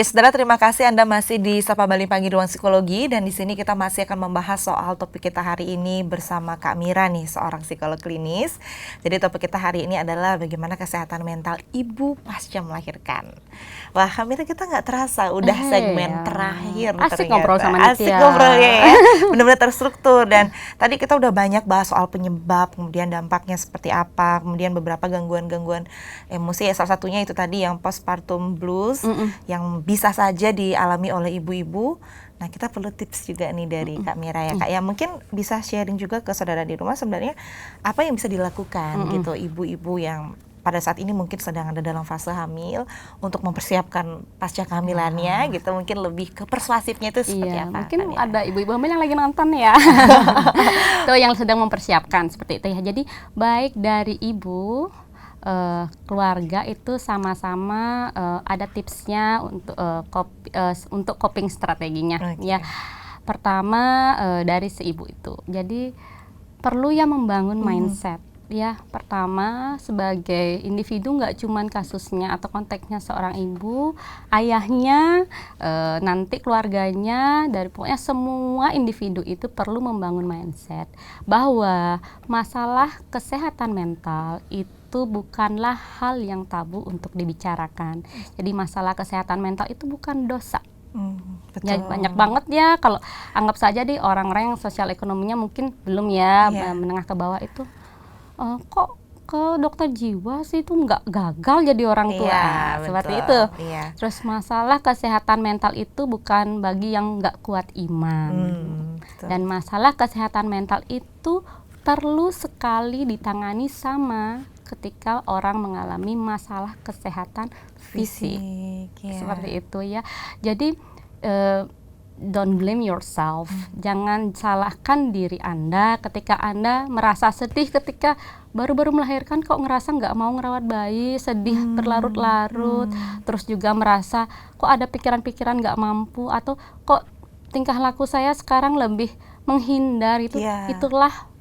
Ya, saudara, terima kasih Anda masih di Sapa Bali Pagi Ruang Psikologi, dan di sini kita masih akan membahas soal topik kita hari ini bersama Kak Mira nih, seorang psikolog klinis. Jadi topik kita hari ini adalah bagaimana kesehatan mental ibu pasca melahirkan. Wah, Kak Mira, kita nggak terasa udah segmen terakhir Asik ternyata. ngobrol sama Asik Nitya. ngobrolnya ya, benar-benar terstruktur. Dan tadi kita udah banyak bahas soal penyebab, kemudian dampaknya seperti apa, kemudian beberapa gangguan-gangguan emosi. Ya, salah satunya itu tadi yang postpartum blues, yang bisa saja dialami oleh ibu-ibu. Nah, kita perlu tips juga nih dari Kak Mira ya, Kak. Ya, mungkin bisa sharing juga ke saudara di rumah sebenarnya apa yang bisa dilakukan gitu ibu-ibu yang pada saat ini mungkin sedang ada dalam fase hamil untuk mempersiapkan pasca kehamilannya gitu. Mungkin lebih ke persuasifnya itu seperti Iya, apa? mungkin Kak Mira? ada ibu-ibu hamil yang lagi nonton ya. Tuh yang sedang mempersiapkan seperti itu ya. Jadi baik dari ibu, keluarga itu sama-sama ada tipsnya untuk coping strateginya ya. Pertama dari si ibu itu. Jadi perlu ya membangun mindset. Ya, pertama sebagai individu nggak cuman kasusnya atau konteksnya seorang ibu, ayahnya, nanti keluarganya, dari pokoknya semua individu itu perlu membangun mindset bahwa masalah kesehatan mental itu bukanlah hal yang tabu untuk dibicarakan. Jadi masalah kesehatan mental itu bukan dosa. Ya, banyak banget ya kalau anggap saja di orang-orang yang sosial ekonominya mungkin belum ya, menengah ke bawah itu kok ke dokter jiwa sih itu nggak gagal jadi orang tua, seperti itu. Terus masalah kesehatan mental itu bukan bagi yang nggak kuat iman, dan masalah kesehatan mental itu perlu sekali ditangani sama ketika orang mengalami masalah kesehatan fisik. Seperti itu ya. Jadi don't blame yourself. Jangan salahkan diri Anda ketika Anda merasa sedih ketika baru-baru melahirkan kok ngerasa nggak mau ngerawat bayi, sedih berlarut-larut, terus juga merasa kok ada pikiran-pikiran nggak mampu, atau kok tingkah laku saya sekarang lebih menghindar. Itulah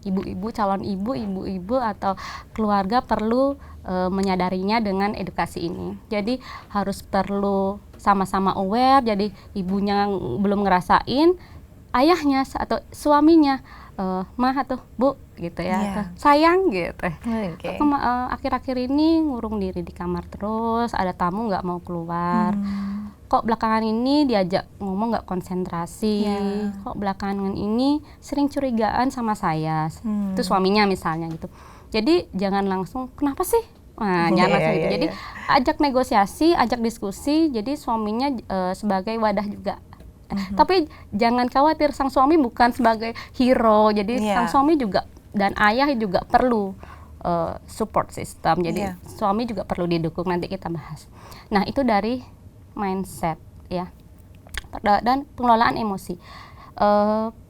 ibu-ibu, calon ibu-ibu atau keluarga perlu menyadarinya dengan edukasi ini. Jadi harus perlu sama-sama aware. Jadi ibunya belum ngerasain, ayahnya atau suaminya, mah atau bu gitu ya, atau sayang gitu. Akhir-akhir ini ngurung diri di kamar terus, ada tamu nggak mau keluar. Kok belakangan ini diajak ngomong nggak konsentrasi, kok belakangan ini sering curigaan sama saya, itu suaminya misalnya gitu. Jadi jangan langsung kenapa sih, jangan langsung gitu. Jadi ajak negosiasi, ajak diskusi. Jadi suaminya sebagai wadah juga. Tapi jangan khawatir, sang suami bukan sebagai hero. Jadi sang suami juga dan ayah juga perlu support system. Jadi suami juga perlu didukung, nanti kita bahas. Nah, itu dari mindset ya. Dan pengelolaan emosi.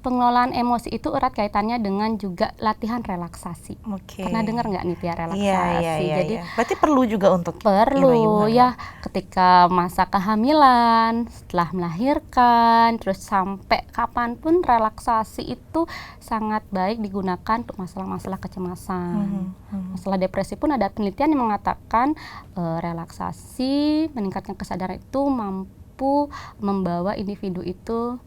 Pengelolaan emosi itu erat kaitannya dengan juga latihan relaksasi. Pernah dengar nggak nih Tia relaksasi? Jadi berarti perlu juga untuk perlu ya, ketika masa kehamilan, setelah melahirkan, terus sampai kapanpun relaksasi itu sangat baik digunakan untuk masalah-masalah kecemasan. Masalah depresi pun ada penelitian yang mengatakan relaksasi meningkatkan kesadaran itu mampu membawa individu itu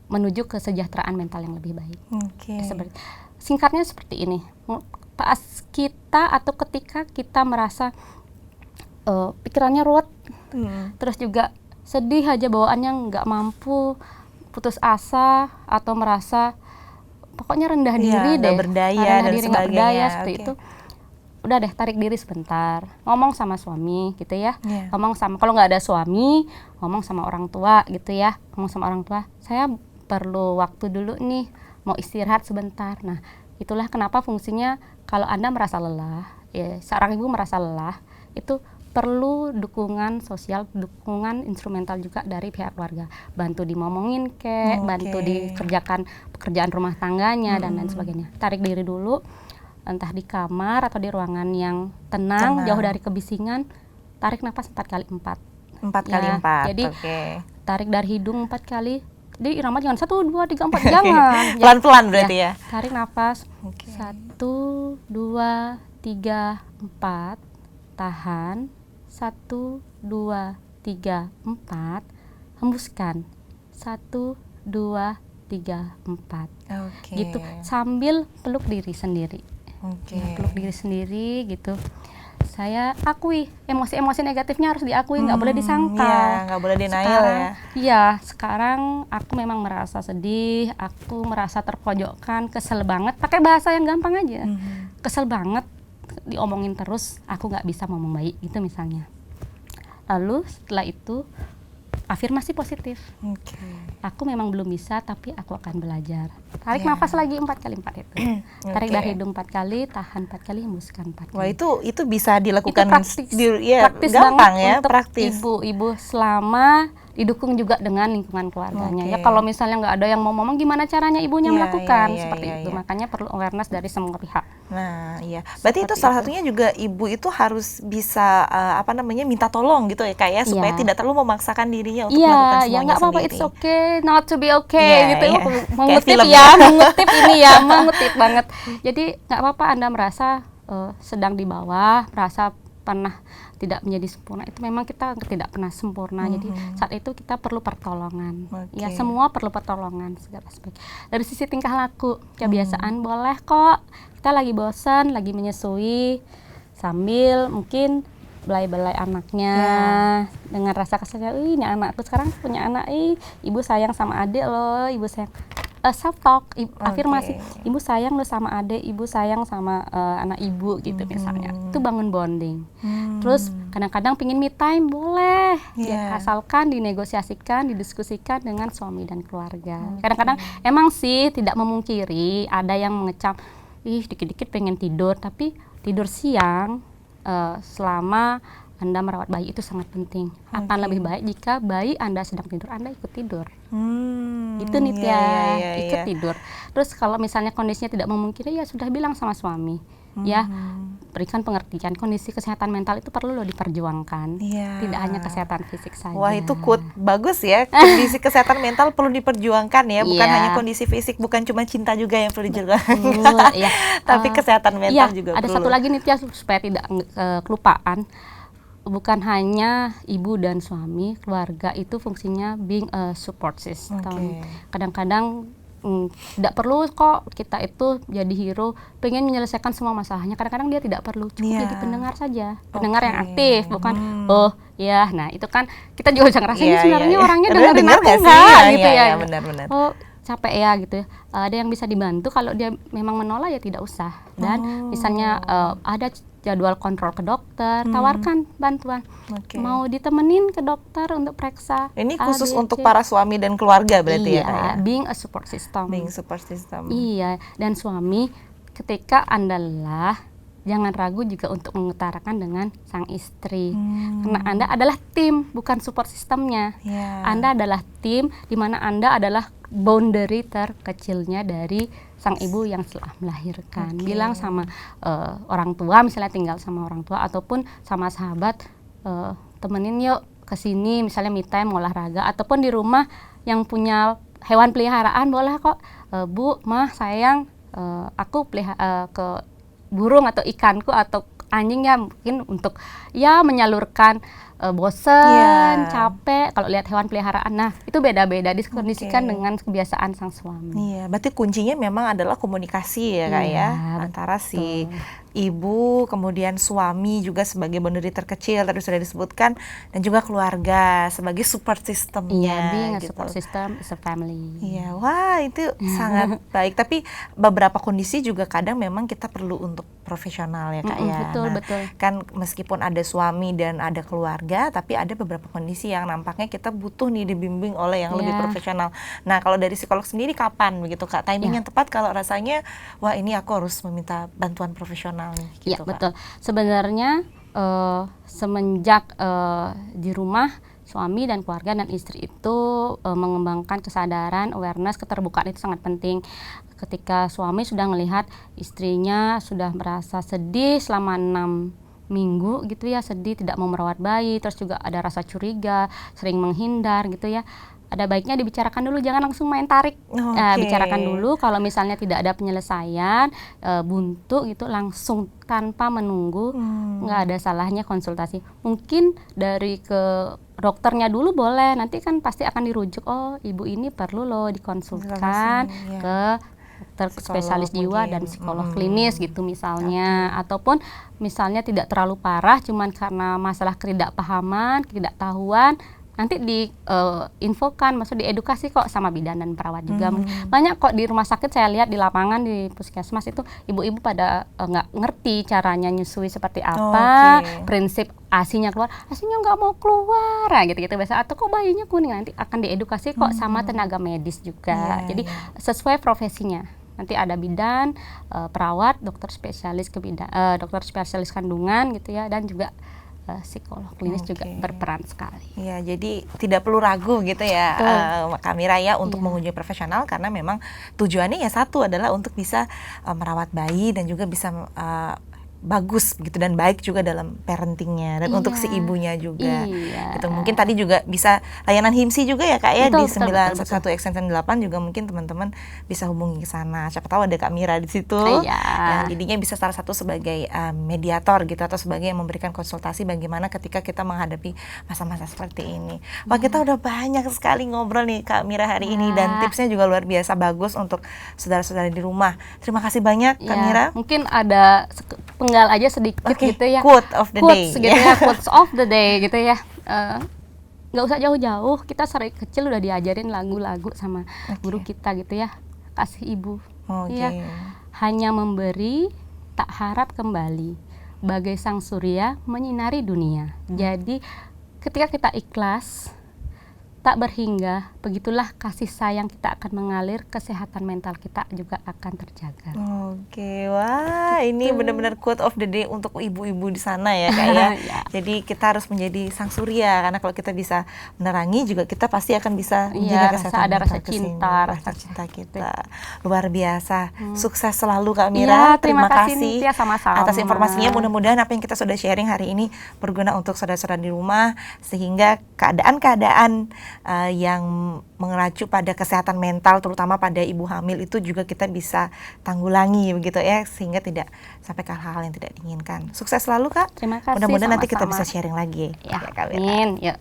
menuju kesejahteraan mental yang lebih baik. Singkatnya seperti ini, pas kita atau ketika kita merasa pikirannya ruwet, terus juga sedih aja bawaannya, nggak mampu, putus asa, atau merasa pokoknya rendah diri deh, berdaya, rendah diri, nggak berdaya seperti itu. Udah deh, tarik diri sebentar, ngomong sama suami gitu ya, ngomong sama, kalau nggak ada suami, ngomong sama orang tua gitu ya, ngomong sama orang tua, saya perlu waktu dulu nih, mau istirahat sebentar. Nah, itulah kenapa fungsinya kalau Anda merasa lelah, ya, seorang ibu merasa lelah, itu perlu dukungan sosial, dukungan instrumental juga dari pihak keluarga. Bantu dimomongin bantu dikerjakan pekerjaan rumah tangganya dan lain sebagainya. Tarik diri dulu, entah di kamar atau di ruangan yang tenang. Jauh dari kebisingan, tarik nafas 4 kali 4. 4 kali 4. Jadi tarik dari hidung 4 kali. Jadi irama jangan 1, 2, 3, 4, jangan. Pelan-pelan berarti ya. Tarik nafas 1, 2, 3, 4. Tahan 1, 2, 3, 4, hembuskan. 1, 2, 3, 4. Oke. Gitu, sambil peluk diri sendiri. Oke. Ya, peluk diri sendiri gitu. Saya akui emosi-emosi negatifnya harus diakui, nggak boleh disangkal. Iya, nggak boleh denial Sekarang, ya. iya, sekarang aku memang merasa sedih, aku merasa terpojokkan, kesel banget. Pakai bahasa yang gampang aja. Kesel banget, diomongin terus, aku nggak bisa ngomong baik gitu misalnya. Lalu setelah itu afirmasi positif. Oke. Aku memang belum bisa, tapi aku akan belajar. Tarik Ya. nafas lagi 4 kali 4 itu. Tarik Oke. dari hidung 4 kali, tahan 4 kali, hembuskan 4 kali. Wah, itu bisa Itu dilakukan praktis, ya, praktis gampang banget ya, untuk praktis. ibu-ibu selama didukung juga dengan lingkungan keluarganya. Ya Oke. kalau misalnya nggak ada yang mau ngomong, gimana caranya ibunya Iya, melakukan iya, seperti iya, itu. iya. Makanya perlu awareness dari semua pihak. Nah, iya. Berarti itu Seperti salah itu. satunya juga ibu itu harus bisa minta tolong gitu ya, Kak ya, supaya Iya. tidak terlalu memaksakan dirinya untuk melakukan Iya, ya semuanya nggak apa-apa, sendiri. it's okay, not to be okay, Iya, gitu iya. ya. Kayak Mengutip film ya, ya. mengutip ini ya, mengutip banget. Jadi nggak apa-apa Anda merasa sedang di bawah, merasa pernah tidak menjadi sempurna. Itu memang kita tidak pernah sempurna. Jadi saat itu kita perlu pertolongan. Oke. Ya, semua perlu pertolongan segala aspek. Dari sisi tingkah laku, kebiasaan boleh kok. Kita lagi bosan, lagi menyusui, sambil mungkin belai-belai anaknya dengan rasa kesal. Ini anakku sekarang punya anak, ibu sayang sama adik loh, ibu sayang. Self talk, afirmasi, ibu sayang lo sama adik, ibu sayang sama anak ibu gitu misalnya. Itu bangun bonding. Terus kadang-kadang pingin me time boleh, ya, asalkan dinegosiasikan, didiskusikan dengan suami dan keluarga. Kadang-kadang emang sih tidak memungkiri ada yang mengecam, dikit-dikit pengen tidur, tapi tidur siang selama Anda merawat bayi itu sangat penting. Akan lebih baik jika bayi Anda sedang tidur, Anda ikut tidur. Itu Nitya, ikut tidur. Terus kalau misalnya kondisinya tidak memungkinkan, ya sudah bilang sama suami. Ya, berikan pengertian, kondisi kesehatan mental itu perlu loh diperjuangkan. Tidak hanya kesehatan fisik saja. Wah, itu quote bagus ya. Kondisi kesehatan mental perlu diperjuangkan ya, bukan hanya kondisi fisik, bukan cuma cinta juga yang perlu diperjuangkan. Tapi kesehatan mental juga ada perlu. satu lagi Nitya supaya tidak kelupaan. Bukan hanya ibu dan suami, keluarga itu fungsinya being a support system. Kadang-kadang tidak perlu kok kita itu jadi hero, pengen menyelesaikan semua masalahnya. Kadang-kadang dia tidak perlu, cukup jadi pendengar saja, pendengar yang aktif, bukan nah itu kan kita juga bisa ngerasain sebenarnya orangnya dengerin aku enggak gitu ya. Benar-benar. Oh, capek ya gitu ya. Ada yang bisa dibantu, kalau dia memang menolak ya tidak usah. Dan misalnya ada jadwal kontrol ke dokter, tawarkan bantuan. Mau ditemenin ke dokter untuk periksa. Ini khusus untuk para suami dan keluarga berarti ya? Being a support system. Being support system. Iya, dan suami ketika Anda lelah, jangan ragu juga untuk mengutarakan dengan sang istri. Karena Anda adalah tim, bukan support sistemnya. Anda adalah tim, di mana Anda adalah boundary terkecilnya dari sang ibu yang telah melahirkan. Bilang sama orang tua, misalnya tinggal sama orang tua ataupun sama sahabat, temenin yuk ke sini, misalnya me time, olahraga, ataupun di rumah yang punya hewan peliharaan boleh kok, Bu, Mah, sayang, aku pelihara ke burung atau ikanku atau anjingnya, mungkin untuk ya menyalurkan bosen, capek kalau lihat hewan peliharaan. Nah, itu beda-beda dikondisikan dengan kebiasaan sang suami. Iya, berarti kuncinya memang adalah komunikasi ya Kak ya, antara si ibu, kemudian suami juga sebagai boundary terkecil tadi sudah disebutkan, dan juga keluarga sebagai support systemnya. Being a support system is a family. Iya, wah itu sangat baik. Tapi beberapa kondisi juga kadang memang kita perlu untuk profesional ya Kak ya. Betul. Kan meskipun ada suami dan ada keluarga, tapi ada beberapa kondisi yang nampaknya kita butuh nih dibimbing oleh yang lebih profesional. Nah, kalau dari psikolog sendiri kapan begitu Kak? Timing yang tepat kalau rasanya, wah ini aku harus meminta bantuan profesional nih. Gitu, ya, betul. Sebenarnya semenjak di rumah, suami dan keluarga dan istri itu mengembangkan kesadaran, awareness, keterbukaan itu sangat penting. Ketika suami sudah melihat istrinya sudah merasa sedih selama 6 minggu gitu ya, sedih, tidak mau merawat bayi, terus juga ada rasa curiga, sering menghindar gitu ya, ada baiknya dibicarakan dulu, jangan langsung main tarik. Oke. Bicarakan dulu, kalau misalnya tidak ada penyelesaian, buntu gitu, langsung tanpa menunggu, nggak ada salahnya konsultasi. Mungkin dari ke dokternya dulu boleh, nanti kan pasti akan dirujuk, oh ibu ini perlu loh dikonsultkan Iya. ke dokter Psikolog spesialis jiwa mungkin. dan psikolog klinis gitu misalnya. Ataupun misalnya tidak terlalu parah, cuman karena masalah ketidakpahaman, ketidaktahuan, nanti diinfokan, maksud diedukasi kok sama bidan dan perawat juga. Banyak kok di rumah sakit saya lihat, di lapangan, di puskesmas itu ibu-ibu pada nggak ngerti caranya nyusui seperti apa, prinsip ASI-nya keluar, ASI-nya nggak mau keluar, nah, gitu-gitu biasa. Atau kok bayinya kuning, nanti akan diedukasi kok sama tenaga medis juga. Jadi sesuai profesinya. Nanti ada bidan, perawat, dokter spesialis dokter spesialis kandungan gitu ya, dan juga psikolog klinis juga berperan sekali. Iya, jadi tidak perlu ragu gitu ya, Kak Mira ya, untuk mengunjungi profesional, karena memang tujuannya ya satu adalah untuk bisa merawat bayi dan juga bisa bagus gitu dan baik juga dalam parentingnya dan untuk si ibunya juga. Gitu. Mungkin tadi juga bisa layanan HIMSI juga ya Kak ya, di 911 extension 8 juga mungkin teman-teman bisa hubungi ke sana. Siapa tahu ada Kak Mira di situ. Yang jadinya bisa salah satu sebagai mediator gitu, atau sebagai yang memberikan konsultasi bagaimana ketika kita menghadapi masa-masa seperti ini. Wah, kita udah banyak sekali ngobrol nih Kak Mira hari ini, dan tipsnya juga luar biasa bagus untuk saudara-saudara di rumah. Terima kasih banyak Kak Mira. Mungkin ada penggal aja sedikit gitu ya, quote of the day gitu ya, quotes of the day gitu ya. Nggak usah jauh-jauh, kita dari kecil udah diajarin lagu-lagu sama guru kita gitu ya, kasih ibu. Ya, hanya memberi, tak harap kembali, bagai sang surya menyinari dunia. Jadi ketika kita ikhlas, tak berhingga, begitulah kasih sayang kita akan mengalir, kesehatan mental kita juga akan terjaga. Wah, ini benar-benar quote of the day untuk ibu-ibu di sana ya Kak ya. Jadi kita harus menjadi sang surya, karena kalau kita bisa menerangi juga, kita pasti akan bisa menjaga kesehatan mental, rasa cinta kita. Luar biasa. Sukses selalu Kak Mira. Terima kasih sama-sama atas informasinya. Mudah-mudahan apa yang kita sudah sharing hari ini berguna untuk saudara-saudara di rumah, sehingga keadaan-keadaan yang mengacu pada kesehatan mental, terutama pada ibu hamil, itu juga kita bisa tanggulangi begitu ya, sehingga tidak sampai ke hal-hal yang tidak diinginkan. Sukses selalu Kak. Terima kasih. Mudah-mudahan nanti kita bisa sharing lagi. Amin. Ya,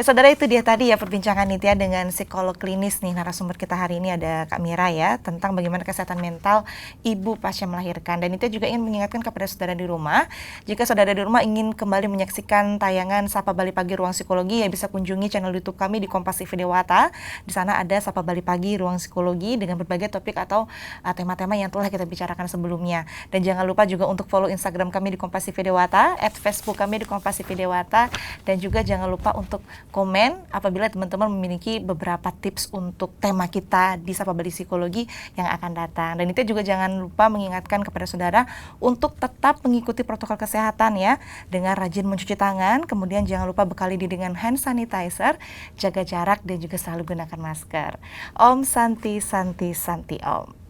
saudara, itu dia tadi ya perbincangan Nitya dengan psikolog klinis nih. Narasumber kita hari ini ada Kak Mira ya, tentang bagaimana kesehatan mental ibu pasca melahirkan. Dan Nitya juga ingin mengingatkan kepada saudara di rumah, jika saudara di rumah ingin kembali menyaksikan tayangan Sapa Bali Pagi Ruang Psikologi, ya bisa kunjungi channel YouTube kami di Kompas TV Dewata. Di sana ada Sapa Bali Pagi Ruang Psikologi dengan berbagai topik atau tema-tema yang telah kita bicarakan sebelumnya. Dan jangan lupa juga untuk follow Instagram kami di Kompas TV Dewata, @Facebook kami di Kompas TV Dewata, dan juga jangan lupa untuk komen apabila teman-teman memiliki beberapa tips untuk tema kita di Sapa Bali Psikologi yang akan datang. Dan itu juga jangan lupa mengingatkan kepada saudara untuk tetap mengikuti protokol kesehatan ya, dengan rajin mencuci tangan, kemudian jangan lupa bekali diri dengan hand sanitizer, jaga jarak, dan juga selalu gunakan masker. Om Santi Santi Santi Om.